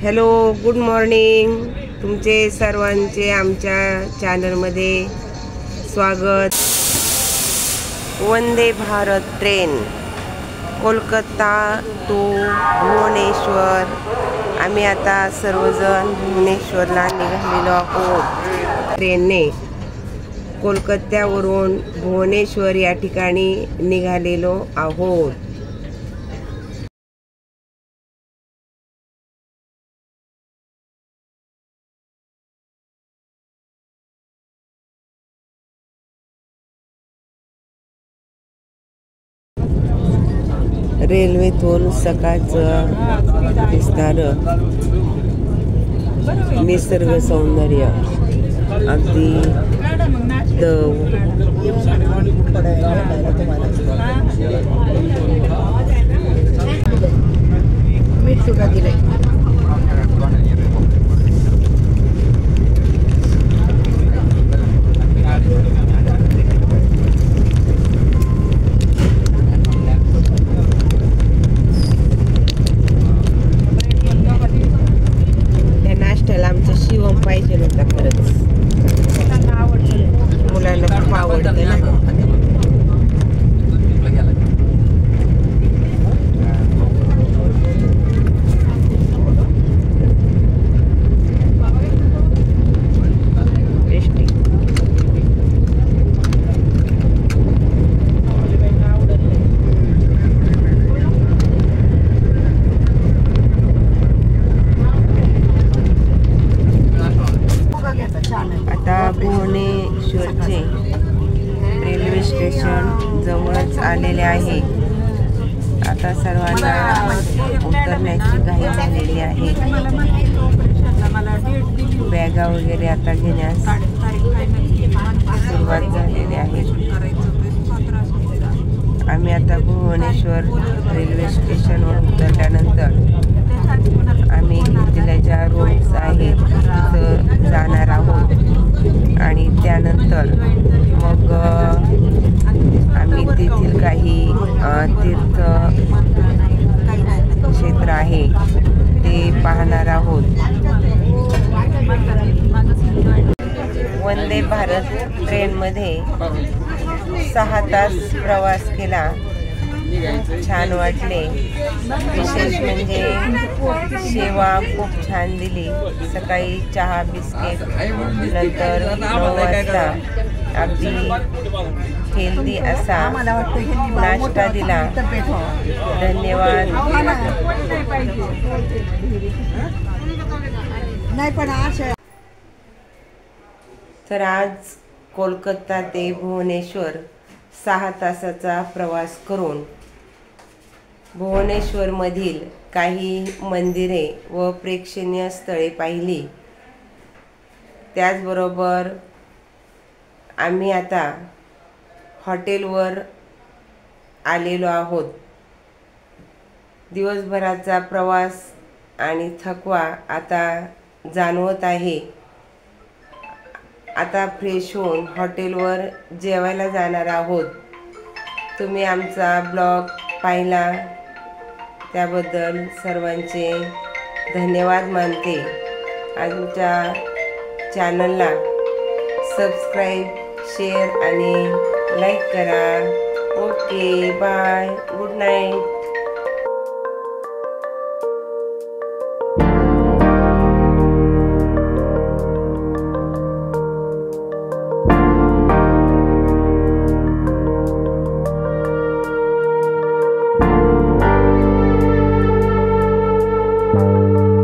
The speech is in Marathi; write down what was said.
Hello, good morning. तुमचे सर्वांचे आमच्या चॅनलमध्ये स्वागत. Vande Bharat train Kolkata to Bhubaneswar. आम्ही आता सर्वजण भुवनेश्वरला निघालेलो आहोत. ट्रेनने कोलकात्यावरून भुवनेश्वर या ठिकाणी निघालेलो आहोत. रेल्वेतून सकाळचं दिसणारं निसर्ग सौंदर्य अगदी दव. मीठ सुद्धा दिलंय. आमचं शिवम पाहिजे होता. खरंच मुलांना खूप आवडतं ना. आता भुवनेश्वरचे रेल्वे स्टेशन जवळच आलेले आहे. आता सर्वांना उतरण्याची घाई झालेली आहे. बॅगा वगैरे आता घेण्यास सुरुवात झालेली आहे. आम्ही आता भुवनेश्वर रेल्वे स्टेशनवर उतरल्यानंतर आम्ही घेतलेल्या ज्या रूम्स आहेत तिथं जाणार आहोत आणि त्यानंतर मग आम्ही तेथील काही तीर्थ क्षेत्र आहे ते पाहणार आहोत. वंदे भारत ट्रेनमध्ये 6 तास प्रवास केला. छान वाटले. विशेष म्हणजे सेवा खूप छान दिली. सकाळी चहा बिस्किट, नंतर 9 वाजता अगदी हेल्दी असा नाश्ता दिला. धन्यवाद. तर आज कोलकाता ते भुवनेश्वर 6 तासाचा प्रवास करून भुवनेश्वरमधील काही मंदिरे व प्रेक्षणीय स्थळे पाहिली. त्याचबरोबर आम्ही आता हॉटेलवर आलेलो आहोत. दिवसभराचा प्रवास आणि थकवा आता जाणवत आहे. आता फ्रेश होऊन हॉटेलवर जेवायला जाणार आहोत. तुम्ही आमचा ब्लॉग पाहिला त्याबद्दल सर्वांचे धन्यवाद मानते. आमच्या चॅनलला सबस्क्राईब, शेअर आणि लाईक करा. Okay, bye, good night. you.